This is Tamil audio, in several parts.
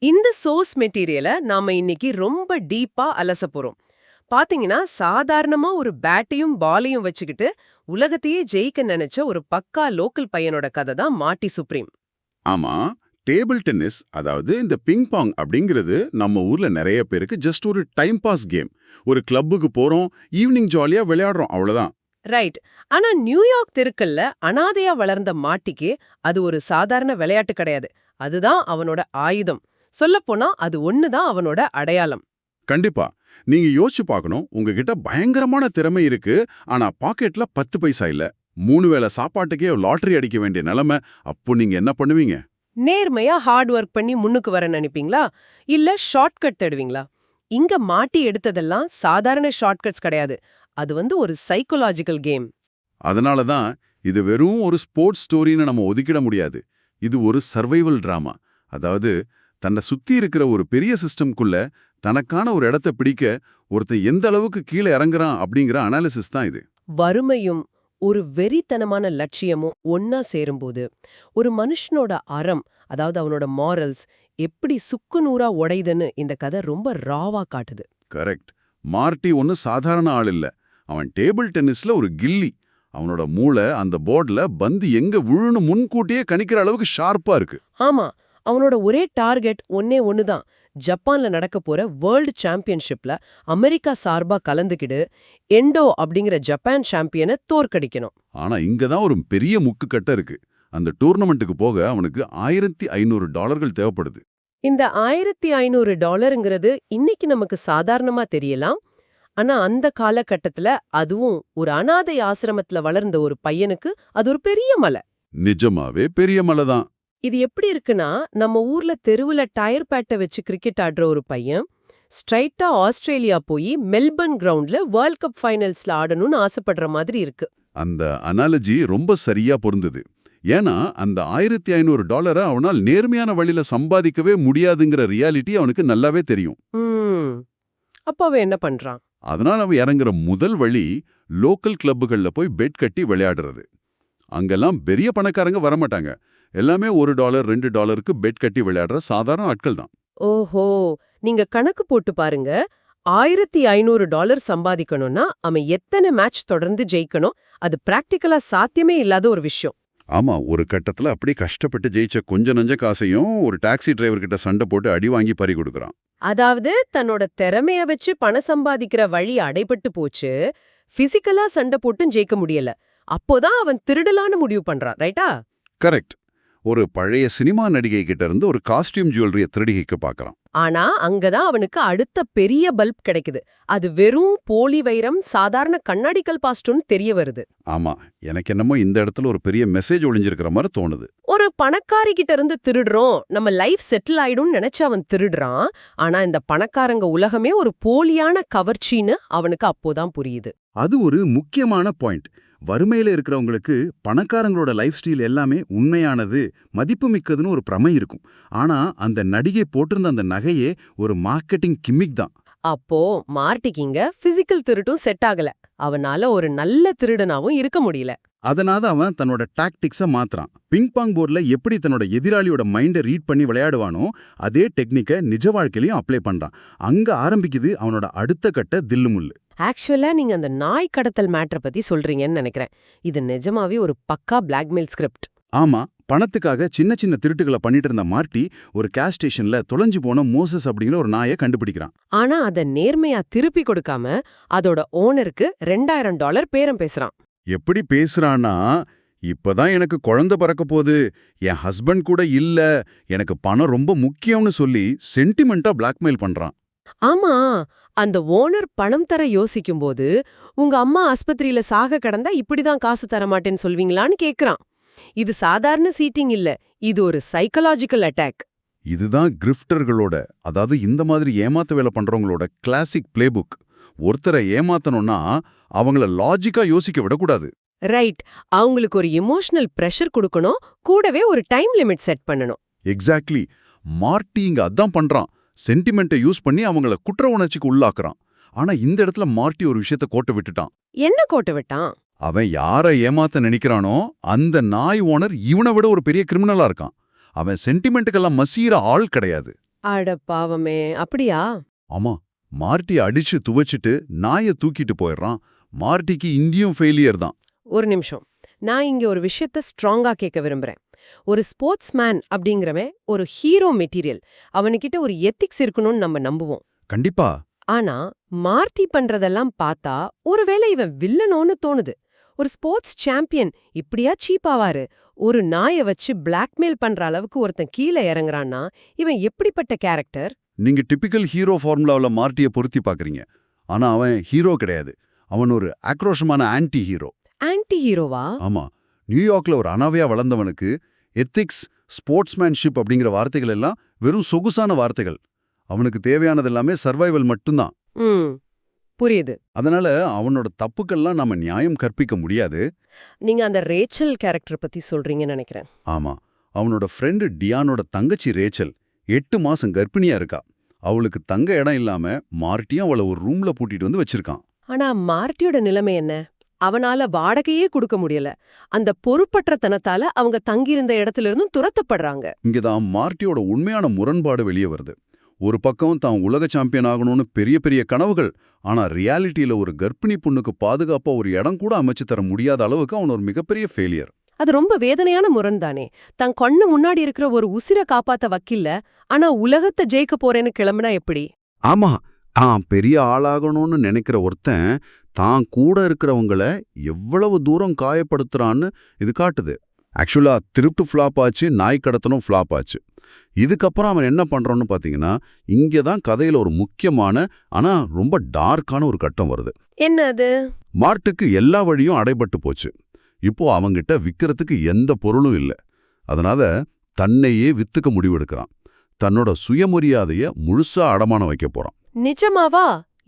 இந்த சோர்ஸ் மெட்டீரியலை நாம இன்னைக்கு ரொம்ப டீப்பா அலச போறோம். பாத்தீங்கன்னா சாதாரணமா ஒரு பேட்டையும் பாலையும் வச்சுக்கிட்டு உலகத்தையே ஜெயிக்க நினைச்ச ஒரு பக்கா லோக்கல் பையனோட கதை தான் மார்ட்டி சுப்ரீம். ஆமா. டேபிள் டென்னிஸ் அதாவது இந்த பிங் பாங் அப்படிங்கிறது நம்ம ஊர்ல நிறைய பேருக்கு ஜஸ்ட் ஒரு டைம் பாஸ் கேம். ஒரு கிளப்புக்கு போறோம், ஈவினிங் ஜாலியா விளையாடுறோம், அவ்வளவுதான். ரைட். ஆனா நியூயார்க் தெருக்கள்ல அனாதையா வளர்ந்த மாட்டிக்கு அது ஒரு சாதாரண விளையாட்டு கிடையாது. அதுதான் அவனோட ஆயுதம். சொல்லப்போனா அது ஒண்ணுதான் அவனோட அடையாளம். கண்டிப்பா. நீங்க யோசிச்சு பார்க்கணும், உங்ககிட்ட பயங்கரமான திறமை இருக்கு, ஆனா பாக்கெட்ல 10 பைசா இல்ல. 3 வேளை சாப்பாட்டுக்கே லாட்டரி அடிக்க வேண்டிய நிலைமை. அப்போ நீங்க என்ன பண்ணுவீங்க? நேர்மையா ஹார்ட் ஒர்க் பண்ணி முன்னுக்கு வர நினைப்பீங்களா, இல்ல ஷார்ட்கட் தேடுவீங்களா? இங்க மாட்டி எடுத்ததெல்லாம் சாதாரண ஷார்ட்கட்ஸ் கிடையாது. அது ஒரு சைக்கலாஜிக்கல் கேம். அதனால தான் இது வெறும் ஒரு ஸ்போர்ட்ஸ் ஸ்டோரின்னு நம்ம ஒதுக்கிட முடியாது. இது ஒரு சர்வைவல் டிராமா. அதாவது தன்னை சுத்தி இருக்கிற ஒரு பெரிய சிஸ்டம்குள்ள தனக்கான ஒரு இடத்த பிடிக்க ஒருத்தன் எந்த அளவுக்கு கீழே இறங்குறான் அப்படிங்கிற அனாலிசிஸ் தான் இது. வறுமையும் ஒரு வெறித்தனமான லட்சியமும் ஒன்னா சேரும்போது ஒரு மனுஷனோட அறம், அதாவது அவனோட மாரல்ஸ் எப்படி சுக்குநூறா உடையுதுன்னு இந்த கதை ரொம்ப ராவா காட்டுது. கரெக்ட். மார்ட்டி ஒன்னும் சாதாரண ஆள் இல்ல. அவன் டேபிள் டென்னிஸ்ல ஒரு கில்லி. அவனோட மூளை அந்த போர்டுல பந்து எங்க விழுன்னு முன்கூட்டியே கணிக்கிற அளவுக்கு ஷார்ப்பா இருக்கு. ஆமா, அவனோட ஒரே டார்கெட் ஒன்னே ஒண்ணுதான். ஜப்பான்ல நடக்க போற வேர்ல்டு சாம்பியன்ஷிப்ல அமெரிக்கா சார்பா கலந்துக்கிடு எண்டோ அப்படிங்கிற ஜப்பான் சாம்பியனை தோற்கடிக்கணும். ஆனா இங்க தான் ஒரு பெரிய முக்குக்கட்டை இருக்கு. அந்த டூர்னமெண்ட்டுக்கு போக அவனுக்கு $1500 தேவைப்படுது. இந்த $1500 இன்னைக்கு நமக்கு சாதாரணமா தெரியலாம். ஆனா அந்த காலகட்டத்துல, அதுவும் ஒரு அனாதை ஆசிரமத்துல வளர்ந்த ஒரு பையனுக்கு அது ஒரு பெரிய மலை. நிஜமாவே பெரிய மலை தான். இது எப்படி இருக்குன்னா, நம்ம ஊர்ல தெருவுல டயர் பேட்டை வச்சு கிரிக்கெட் ஆடுற ஒரு பையன் ஸ்ட்ரைட்டா ஆஸ்திரேலியா போய் மெல்பர்ன் கிரவுண்ட்ல வேர்ல்ட் கப் ஃபைனல்ஸ்ல ஆடணும்னு ஆசைப்படுற மாதிரி இருக்கு. அந்த அனாலஜி ரொம்ப சரியா பொருந்தது. ஏன்னா அந்த $1500 அவனால் நேர்மையான வழியில சம்பாதிக்கவே முடியாதுங்கிற ரியாலிட்டி அவனுக்கு நல்லாவே தெரியும். அப்ப அவன் என்ன பண்றான்? அதனால அவன் இறங்குற முதல் வழி லோக்கல் கிளப்புகள்ல போய் பெட் கட்டி விளையாடுறது. அங்கெல்லாம் பெரிய பணக்காரங்க வரமாட்டாங்க. எல்லாமே $1 $2க்கு பெட் கட்டி விளையாடுற சாதாரண ஆட்கள் தான். ஓஹோ, நீங்க கணக்கு போட்டு பாருங்க. $1500 சம்பாதிக்கணும்னா அவன் எத்தனை மேட்ச் தொடர்ந்து ஜெயிக்கணும்? அது பிராக்டிக்கலா சாத்தியமே இல்லாத ஒரு விஷயம். ஆமா, ஒரு கட்டத்துல அப்படி கஷ்டப்பட்டு ஜெயிச்ச கொஞ்ச நஞ்ச காசையும் ஒரு டாக்ஸி டிரைவர் கிட்ட சண்டை போட்டு அடி வாங்கி பறி கொடுக்கறான். அதாவது தன்னோட திறமைய வச்சு பணம் சம்பாதிக்கிற வழி அடைபட்டு போச்சு. பிசிக்கலா சண்டை போட்டும் ஜெயிக்க முடியல. அப்போதான் அவன் திருடலான்னு முடிவு பண்றான், ரைட்டா? கரெக்ட். ஒரு பழைய சினிமா நடிகை கிட்ட இருந்து ஒரு காஸ்டியூம் ஜுவல்லரிய திருடிக்க பாக்குறான். ஆனா அங்கதான் அவனுக்கு அடுத்த பெரிய பல்ப் கிடைக்குது. அது வெறும் போலி வைரம், சாதாரண கண்ணாடிக்கல் பாஸ்டுன்னு தெரிய வருது. ஆமா, எனக்கு என்னமோ இந்த இடத்துல ஒரு பெரிய மெசேஜ் ஒளிஞ்சிருக்கிற மாதிரி தோணுது. ஒரு பணக்காரி கிட்ட இருந்து திருடுறோம், நம்ம லைஃப் செட்டில் ஆயிடும்னு நினைச்சு அவன் திருடுறான். ஆனா இந்த பணக்காரங்க உலகமே ஒரு போலியான கவர்ச்சின்னு அவனுக்கு அப்போதான் புரியுது. அது ஒரு முக்கியமான பாயிண்ட். வறுமையில இருக்கிறவங்களுக்கு பணக்காரங்களோட லைஃப் ஸ்டைல் எல்லாமே உண்மையானது, மதிப்புமிக்கதுன்னு ஒரு பிரமை இருக்கும். ஆனா அந்த நடிகை போட்டிருந்த அந்த நகையே ஒரு மார்க்கெட்டிங் கிம்மிக் தான். அப்போ மார்ட்டிக்கிங்க பிசிக்கல் திருட்டும் செட் ஆகல. அவனால ஒரு நல்ல திருடனாவும் இருக்க முடியல. அதனால அவன் தன்னோட டாக்டிக்ஸை மாத்துறான். பிங் பாங் போர்டில் எப்படி தன்னோட எதிராளியோட மைண்டை ரீட் பண்ணி விளையாடுவானோ அதே டெக்னிக்கை நிஜ வாழ்க்கையிலையும் அப்ளை பண்றான். அங்க ஆரம்பிக்குது அவனோட அடுத்த கட்ட தில்லுமுள்ளு. ஆக்சுவலா நீங்க அந்த நாய் கடத்தல் மேட்டரை பத்தி சொல்றீங்கன்னு நினைக்கிறேன். இது நிஜமாவே ஒரு பக்கா பிளாக்மெயில் ஸ்கிரிப்ட். ஆமா, பணத்துக்காக சின்ன சின்ன திருட்டுகளை பண்ணிட்டு இருந்த மார்ட்டி ஒரு கேஸ் ஸ்டேஷன்ல தொலைஞ்சு போன மோசஸ் அப்படிங்கிற ஒரு நாயை கண்டுபிடிக்கிறான். ஆனா அத நேர்மையா திருப்பி கொடுக்காம அதோட ஓனருக்கு $2000 பேரம் பேசுறான். எப்படி பேசுறான்னா, இப்பதான் எனக்கு குழந்தை பிறக்க போகுது, என் ஹஸ்பண்ட் கூட இல்ல, எனக்கு பணம் ரொம்ப முக்கியம்னு சொல்லி சென்டிமெண்டா பிளாக்மெயில் பண்றான். ஆமா, அந்த ஓனர் பணம் தர யோசிக்கும்போது, உங்க அம்மா ஆஸ்பத்திரியில சாக கிடந்தா இப்படிதான் காசு தர மாட்டேன்னு சொல்வீங்களான்னு கேக்குறான். இது சாதாரண சீட்டிங் இல்ல, இது ஒரு சைக்கலாஜிக்கல் அட்டாக். இதுதான் கிரிஃப்டர்களோட, அதாவது இந்த மாதிரி ஏமாத்த வேலை பண்றவங்களோட கிளாசிக் பிளேபுக். ஒருத்தரை ஏமாத்தணும்னா அவங்கள லாஜிக்கா யோசிக்க விடக்கூடாது. ரைட். அவங்களுக்கு ஒரு எமோஷனல் பிரஷர் கொடுக்கணும், கூடவே ஒரு டைம் லிமிட் செட் பண்ணணும். எக்ஸாக்ட்லி. மார்ட்டி இங்க அதான் பண்றான். சென்டிமெண்ட்டை யூஸ் பண்ணி அவங்கள குற்ற உணர்ச்சிக்கு உள்ளாக்குறான். ஆனா இந்த இடத்துல மார்ட்டி ஒரு விஷயத்த கோட்டை விட்டுட்டான். என்ன கோட்டை விட்டான்? அவன் யார ஏமாத்த நினைக்கிறானோ அந்த நாய் ஓனர் இவனை விட ஒரு பெரிய கிரிமினலா இருக்கான். அவன் சென்டிமெண்ட்டுக்கெல்லாம் மசீர ஆள் கிடையாது. அட பாவமே, அப்படியா? ஆமா, மார்ட்டிய அடிச்சு துவச்சிட்டு நாய தூக்கிட்டு போயிடுறான். மார்ட்டிக்கு இங்கேயும் ஃபெயிலியர் தான். ஒரு நிமிஷம். நான் இங்க ஒரு விஷயத்த ஸ்ட்ராங்கா கேட்க விரும்புறேன். ஒரு ஸ்போர்ட்ஸ் மேன் அப்படிங்கிறவன் ஒரு ஹீரோ மெட்டீரியல். அவனுக்கிட்ட ஒரு எத்திக்ஸ் இருக்கணும்னு நம்ம நம்புவோம். கண்டிப்பா. ஆனா மார்ட்டி பண்றதெல்லாம் பார்த்தா ஒருவேளை இவன் வில்லனோன்னு தோணுது. ஒரு ஸ்போர்ட்ஸ் சாம்பியன் இப்படியா சீப்பாவாரு? ஒரு நாயை வச்சு பிளாக்மெயில் பண்ற அளவுக்கு ஒருத்தன் கீழே இறங்குறான்னா இவன் எப்படிப்பட்ட கேரக்டர்? நீங்க டிபிக்கல் ஹீரோ ஃபார்முலாவுல மார்ட்டிய பொருத்தி பாக்குறீங்க. ஆனா அவன் ஹீரோ கிடையாது. அவன் ஒரு ஆக்ரோஷமான ஆன்டி ஹீரோ. ஆன்டி ஹீரோவா? ஆமா, நியூயார்க்ல ஒரு அனாவையா வளர்ந்தவனுக்கு எத்திக்ஸ், ஸ்போர்ட்ஸ்மேன்ஷிப் அப்படிங்கிற வார்த்தைகள் எல்லாம் வெறும் சொகுசான வார்த்தைகள். அவனுக்கு தேவையானது எல்லாமே சர்வைவல் மட்டும்தான். ம், புரியுது. அதனால அவனோட தப்புக்கெல்லாம் நாம நியாயம் கற்பிக்க முடியாது. நீங்க அந்த ரேச்சல் கேரக்டர் பத்தி சொல்றீங்கன்னு நினைக்கிறேன். ஆமா, அவனோட ஃப்ரெண்டு டியானோட தங்கச்சி ரேச்சல் 8 மாசம் கர்ப்பிணியா இருக்கா. அவளுக்கு தங்க இடம் இல்லாம மார்ட்டியும் அவளை ஒரு ரூம்ல பூட்டிட்டு வந்து வச்சிருக்கான். ஆனா மார்ட்டியோட நிலைமை என்ன? அவனால வாடகையே கொடுக்க முடியல. அந்த பொறுப்பற்றத்தனத்தால அவங்க தங்கியிருந்த இடத்துல இருந்தும் துரத்தப்படுறாங்க. இங்கதான் மார்ட்டியோட உண்மையான முரண்பாடு வெளியே வருது. ஒரு பக்கம் தான் உலக சாம்பியன் ஆகணும்னு பெரிய பெரிய கனவுகள், ஆனா ரியாலிட்டியில ஒரு கர்ப்பிணி பொண்ணுக்கு பாதுகாப்பா ஒரு இடம் கூட அமைச்சு தர முடியாத அளவுக்கு அவன் ஒரு மிகப்பெரிய ஃபெயிலியர். அது ரொம்ப வேதனையான முரண் தானே. தன் கண்ணு முன்னாடி இருக்கிற ஒரு உசிரை காப்பாத்த வக்கில்ல, ஆனா உலகத்தை ஜெயிக்க போறேன்னு கிளம்புனா எப்படி? ஆமா, தான் பெரிய ஆளாகணும்னு நினைக்கிற ஒருத்தன் தான் கூட இருக்கிறவங்கள எவ்வளவு தூரம் காயப்படுத்துறான்னு இது காட்டுது. ஆக்சுவலா திருட்டு ஃப்ளாப் ஆச்சு, நாய் கடத்தனும் ஃப்ளாப் ஆச்சு. இதுக்கப்புறம் அவன் என்ன பண்றான்னு பாத்தீங்கன்னா, இங்கதான் கதையில ஒரு முக்கியமான ஆனா ரொம்ப டார்க்கான ஒரு கட்டம் வருது. என்ன அது? மார்ட்டுக்கு எல்லா வழியும் அடைபட்டு போச்சு. இப்போ அவங்கிட்ட விக்கிறதுக்கு எந்த பொருளும் இல்ல. அதனால தன்னையே வித்துக்க முடிவெடுக்கிறான். தன்னோட சுயமரியாதைய முழுசா அடமானம் வைக்க போறான். நிஜமாவா?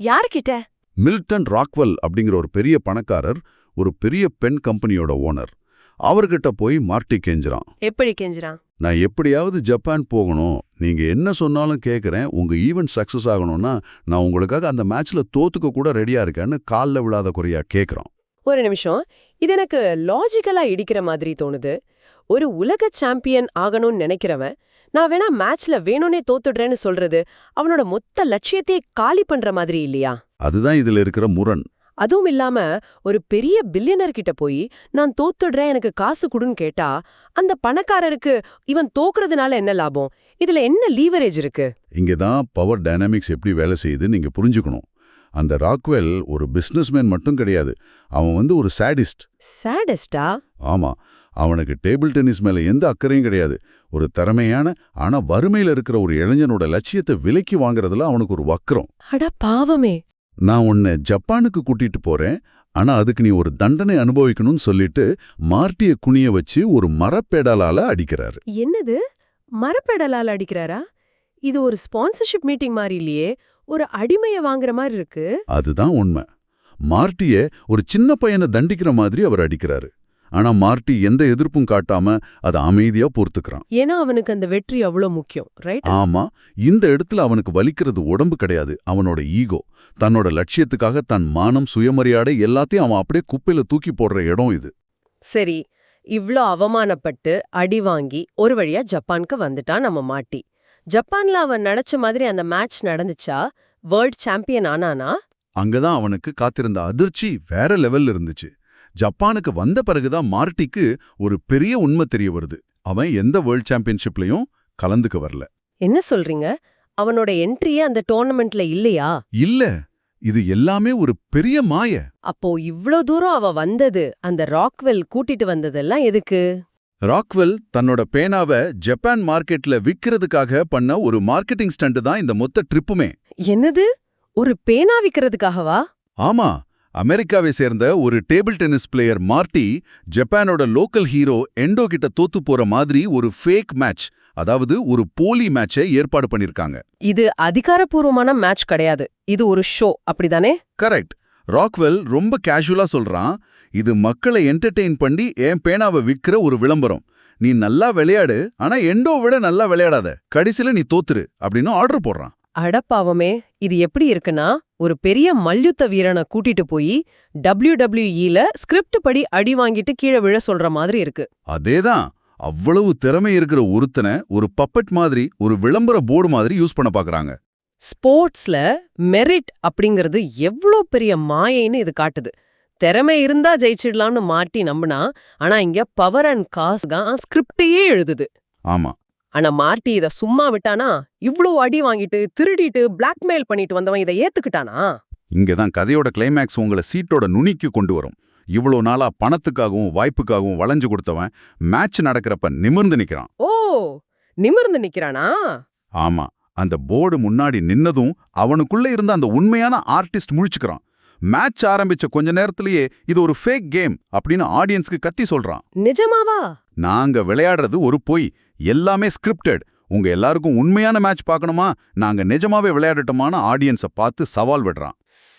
யார்கிட்ட? மில்டன் ராக்வெல் அப்படிங்கிற ஒரு பெரிய பணக்காரர், ஒரு பெரிய பெண் கம்பெனியோட ஓனர். அவர்கிட்ட போய் மார்ட்டி கெஞ்சுறான். எப்படி கெஞ்சுறான்? நான் எப்படியாவது ஜப்பான் போகணும், நீங்க என்ன சொன்னாலும் கேட்குறேன், உங்க ஈவெண்ட் சக்சஸ் ஆகணும்னா நான் உங்களுக்காக அந்த மேட்ச்ல தோத்துக்க கூட ரெடியா இருக்கேன்னு கால்ல விழாத குறையா கேட்குறான். ஒரு நிமிஷம், இது எனக்கு லாஜிக்கலா இடிக்கிற மாதிரி தோணுது. ஒரு உலக சாம்பியன் ஆகணும்னு நினைக்கிறவன் நான் வேணா மேட்ச்ல வேணும்னே தோத்துடுறேன்னு சொல்றது அவனோட மொத்த லட்சியத்தையே காலி பண்ற மாதிரி இல்லையா? அதுதான் இதுல இருக்கிற முரண். அதுவும் இல்லாம ஒரு பெரிய பில்லியனர் கிட்ட போய் நான் தோத்துடுறேன் எனக்கு காசு குடுன்னு கேட்டா அந்த பணக்காரருக்கு இவன் தோக்குறதுனால என்ன லாபம்? இதுல என்ன லீவரேஜ் இருக்கு? இங்கதான் பவர் டைனாமிக்ஸ் எப்படி வேலை செய்யுதுன்னு நீங்க புரிஞ்சுக்கணும். அந்த ராக்வெல் ஒரு பிசினஸ்மேன் மட்டும் கிடையாது, அவன் ஒரு சாடிஸ்ட். சாடிஸ்டா? ஆமா, அவனுக்கு டேபிள் டென்னிஸ் மேல எந்த அக்கறையும் கிடையாது. ஒரு திறமையான ஆனா வறுமையில இருக்கிற ஒரு இளைஞனோட லட்சியத்தை விலைக்கு வாங்குறதுல அவனுக்கு ஒரு வக்கரம். அட பாவமே. நான் உன்னை ஜப்பானுக்கு கூட்டிட்டு போறேன், ஆனா அதுக்கு நீ ஒரு தண்டனை அனுபவிக்கணும்னு சொல்லிட்டு மார்ட்டிய குனிய வச்சு ஒரு மரப்பேடாலால அடிக்கிறாரு. என்னது? மரப்பெடலால் அடிக்கிறாரா? இது ஒரு ஸ்பான்சர்ஷிப் மீட்டிங் மாதிரி இல்லையே, ஒரு அடிமைய வாங்குற மாதிரி இருக்கு. அதுதான் உண்மை. மார்ட்டிய ஒரு சின்ன பையனை தண்டிக்கிற மாதிரி அவர் அடிக்கிறாரு. ஆனா மார்ட்டி எந்த எதிர்ப்பும் காட்டாம அதை அமைதியா பொறுத்துக்கிறான். ஏன்னா அவனுக்கு அந்த வெற்றி அவ்வளவு முக்கியம், ரைட்? ஆமா, இந்த இடத்துல அவனுக்கு வலிக்கிறது உடம்பு கிடையாது, அவனோட ஈகோ. தன்னோட லட்சியத்துக்காக தன் மானம், சுயமரியாதை எல்லாத்தையும் அவன் அப்படியே குப்பையில தூக்கி போடுற இடம் இது. சரி, இவ்ளோ அவமானப்பட்டு அடி வாங்கி ஒரு வழியா ஜப்பானுக்கு வந்துட்டான் நம்ம மாட்டி. ஜப்பான்ல அவன் நினைச்ச மாதிரி அந்த மேட்ச் நடந்துச்சா? வேர்ல்ட் சாம்பியன் ஆனானா? அங்கதான் அவனுக்கு காத்திருந்த அதிர்ச்சி வேற லெவல்ல இருந்துச்சு. ஜப்பானுக்கு வந்த பிறகுதான் மார்ட்டிக்கு ஒரு பெரிய உண்மை தெரிய வருது. அவன் எந்த வேர்ல்ட் சாம்பியன்ஷிப்லயும் கலந்துக்க வரல. என்ன சொல்றீங்க? அவனோட என்ட்ரியே அந்த டோர்னமெண்ட்ல இல்லையா? இல்ல, இது எல்லாமே ஒரு பெரிய மாய. அப்போ இவ்ளோ தூரம் அவ வந்தது, அந்த ராக்வெல் கூட்டிட்டு வந்ததெல்லாம் எதுக்கு? ராக்வெல் தன்னோட பேனாவை ஜப்பான் மார்க்கெட்ல விக்கிறதுக்காக பண்ண ஒரு மார்க்கெட்டிங் ஸ்டண்ட் தான் இந்த மொத்த ட்ரிப்புமே. என்னது? ஒரு பேனா விக்கிறதுக்காகவா? ஆமா, அமெரிக்காவை சேர்ந்த ஒரு டேபிள் டென்னிஸ் பிளேயர் மார்ட்டி ஜப்பானோட லோக்கல் ஹீரோ எண்டோ கிட்ட தோத்து போற மாதிரி ஒரு ஃபேக் மேட்ச், அதாவது ஒரு போலி மேட்சை ஏற்பாடு பண்ணிருக்காங்க. இது அதிகாரப்பூர்வமான மேட்ச் கிடையாது, இது ஒரு ஷோ, அப்படிதானே? கரெக்ட். ராக்வெல் ரொம்ப கேஷுவலா சொல்றான், இது மக்களை என்டர்டெயின் பண்ணி என் பேனாவை விக்கிற ஒரு விளம்பரம். நீ நல்லா விளையாடு, ஆனா எண்டோ விட நல்லா விளையாடாத, கடைசில நீ தோத்துரு அப்படின்னு ஆர்டர் போடுறான். அடப்பாவமே, இது எப்படி இருக்குன்னா ஒரு பெரிய மல்யுத்த வீரனை கூட்டிட்டு போய் WWE ஸ்கிரிப்ட் படி அடி வாங்கிட்டு கீழே விழ சொல்ற மாதிரி இருக்கு. அதேதான். அவ்வளவு திறமை இருக்கிற ஒருத்தனை ஒரு பப்பட் மாதிரி, ஒரு விளம்பர போர்டு மாதிரி யூஸ் பண்ண பாக்குறாங்க. ஸ்போர்ட்ஸ்ல மெரிட் அப்படிங்கிறது எவ்ளோ பெரிய மாயைன்னு இது காட்டுது. திறமை இருந்தா ஜெயிச்சிடலாம்னு மாட்டி நம்புனா, ஆனா இங்க பவர் அண்ட் காசு தான் ஸ்கிரிப்டையே எழுதுது. ஆமா, ஆனா மார்ட்டி இத சும்மா விட்டானா? இவ்ளோ அடி வாங்கிட்டு, திருடிட்டு, பிளாக்மெயில் பண்ணிட்டு வந்தவன் இதை ஏத்துக்கிட்டானா? இங்கதான் கதையோட கிளைமேக்ஸ் உங்களை சீட்டோட நுனிக்கு கொண்டு வரும். இவ்வளோ நாளா பணத்துக்காகவும் வாய்ப்புக்காகவும் வளைஞ்சு கொடுத்தவன் மேட்ச் நடக்கிறப்ப நிமிர்ந்து நிக்கிறான். ஓ, நிமிர்ந்து நிக்கிறானா? ஆமா, அந்த போர்டு முன்னாடி நின்னதும் அவனுக்குள்ள இருந்த அந்த உண்மையான ஆர்டிஸ்ட் முழிச்சுக்கிறான். மேட்ச் ஆரம்பிச்ச கொஞ்ச நேரத்திலேயே இது ஒரு ஃபேக் கேம் அப்படின்னு ஆடியன்ஸ்க்கு கத்தி சொல்றான். நிஜமாவா? நாங்க விளையாடுறது ஒரு பொய், எல்லாமே ஸ்கிரிப்டட். உங்க எல்லாருக்கும் உண்மையான மேட்ச் பார்க்கணுமா, நாங்க நிஜமாவே விளையாடட்டுமான ஆடியன்ஸை பார்த்து சவால் விடுறான்.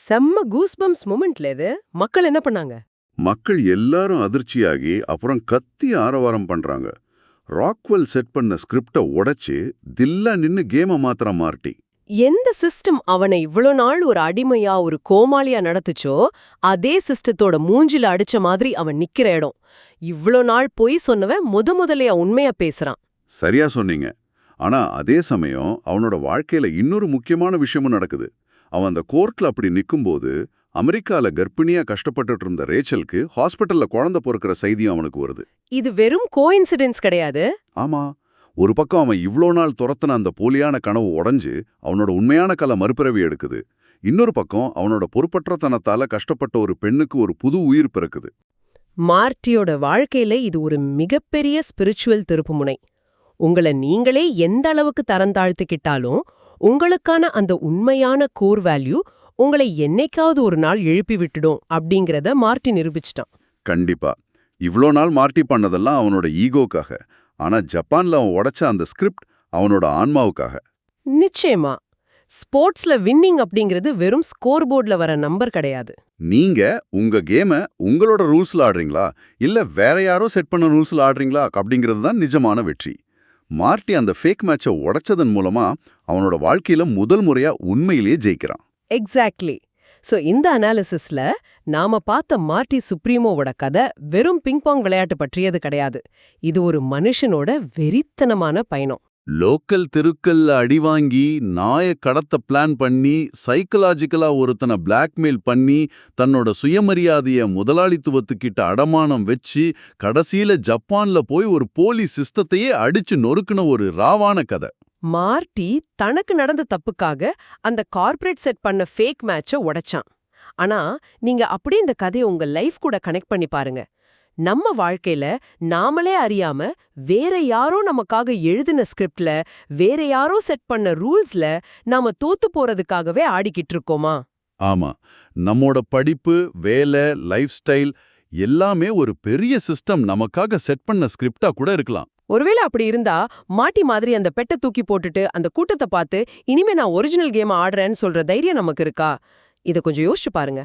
செம்ம கூஸ்பம்ஸ் மொமெண்ட்ல இது. மக்கள் என்ன பண்ணாங்க? மக்கள் எல்லாரும் அதிர்ச்சியாகி அப்புறம் கத்தி ஆரவாரம் பண்றாங்க. ராக்வெல் செட் பண்ண ஸ்கிரிப்டை உடைச்சு தில்லா நின்னு கேமை மாத்திர மார்ட்டி. எந்த சிஸ்டம் அவனை இவ்ளோ நாள் ஒரு அடிமையா, ஒரு கோமாளியா நடத்துச்சோ, அதே சிஸ்டத்தோட மூஞ்சில அடிச்ச மாதிரி அவன் நிக்கிற இடம். இவ்ளோ நாள் பொய் சொன்னவன் முதலையா உண்மையா பேசுறான். சரியா சொன்னீங்க. ஆனா அதே சமயம் அவனோட வாழ்க்கையில இன்னொரு முக்கியமான விஷயமும் நடக்குது. அவன் அந்த கோர்ட்ல அப்படி நிக்கும்போது அமெரிக்கால கர்ப்பிணியா கஷ்டப்பட்டுட்டு இருந்த ரேச்சலுக்கு ஹாஸ்பிட்டல்ல குழந்தை பிறக்கிற செய்தியும் அவனுக்கு வருது. இது வெறும் கோஇன்சிடென்ஸ் கிடையாது. ஆமா, ஒரு பக்கம் அவன் இவ்ளோ நாள் துரத்துன அந்த போலியான கனவு உடைஞ்சு அவனோட உண்மையான கலை மறுபிறவி எடுக்குது. இன்னொரு பக்கம் அவனோட பொறுப்பற்றத்தனத்தால கஷ்டப்பட்ட ஒரு பெண்ணுக்கு ஒரு புது உயிர் பிறக்குது. மார்ட்டியோட வாழ்க்கையில இது ஒரு மிகப்பெரிய ஸ்பிரிச்சுவல் திருப்புமுனை. உங்களை நீங்களே எந்த அளவுக்கு தரந்தாழ்த்திக்கிட்டாலும் உங்களுக்கான அந்த உண்மையான கோர் வேல்யூ உங்களை என்னைக்காவது ஒரு நாள் எழுப்பி விட்டுடும் அப்படிங்கறத மார்ட்டி நிரூபிச்சிட்டான். கண்டிப்பா. இவ்ளோ நாள் மார்ட்டி பண்ணதெல்லாம் அவனோட ஈகோக்காக. ஆனா ஜப்பான்ல அவன் உடைச்ச அந்த ஸ்கிரிப்ட் அவனோட ஆன்மாவுக்காக. நிச்சயமா. ஸ்போர்ட்ஸ்ல வின்னிங் அப்படிங்கிறது வெறும் ஸ்கோர் போர்ட்ல வர நம்பர் கிடையாது. நீங்க உங்க கேமை உங்களோட ரூல்ஸ்ல ஆடுறீங்களா, இல்ல வேற யாரோ செட் பண்ண ரூல்ஸ்ல ஆடுறீங்களா அப்படிங்கிறது தான் நிஜமான வெற்றி. மார்ட்டி அந்த ஃபேக் மேட்சை உடைச்சதன் மூலமா அவனோட வாழ்க்கையில முதல் முறையா உண்மையிலேயே ஜெயிக்கிறான். எக்ஸாக்ட்லி. சோ இந்த அனாலிசிஸ்ல நாம பார்த்த மார்ட்டி சுப்ரீமோவோட கதை வெறும் பிங்பாங் விளையாட்டு பற்றியது கிடையாது. இது ஒரு மனுஷனோட வெறித்தனமான பயணம். லோக்கல் தெருக்கல்ல அடி வாங்கி நாயை கடத்த பிளான் பண்ணி சைக்கலாஜிக்கலா ஒருத்தனை பிளாக்மெயில் பண்ணி தன்னோட சுயமரியாதைய முதலாளித்துவத்துக்கிட்ட அடமானம் வச்சு கடைசியில ஜப்பான்ல போய் ஒரு போலீஸ் சிஸ்டத்தையே அடிச்சு நொறுக்குன ஒரு ராவான கதை. மார்ட்டி தனக்கு நடந்த தப்புக்காக அந்த கார்ப்பரேட் செட் பண்ண ஃபேக் மேட்சை உடைச்சான். ஆனா நீங்க அப்படியே இந்த கதையை உங்க லைஃப் கூட கனெக்ட் பண்ணி பாருங்க. நம்ம வாழ்க்கையில நாமளே அறியாம வேற யாரோ நமக்காக எழுதின ஸ்கிரிப்ட்ல, வேற யாரோ செட் பண்ண ரூல்ஸ்ல நாம தோத்து போறதுக்காகவே ஆடிக்கிட்டு இருக்கோமா? ஆமா, நம்மோட படிப்பு, வேலை, லைஃப் ஸ்டைல் எல்லாமே ஒரு பெரிய சிஸ்டம் நமக்காக செட் பண்ண ஸ்கிரிப்டா கூட இருக்கலாம். ஒருவேளை அப்படி இருந்தா மாட்டி மாதிரி அந்த பெட்டை தூக்கி போட்டுட்டு அந்த கூட்டத்தை பார்த்து இனிமே நான் ஒரிஜினல் கேம் ஆடுறேன்னு சொல்ற தைரியம் நமக்கு இருக்கா? இத கொஞ்சம் யோசிச்சு பாருங்க.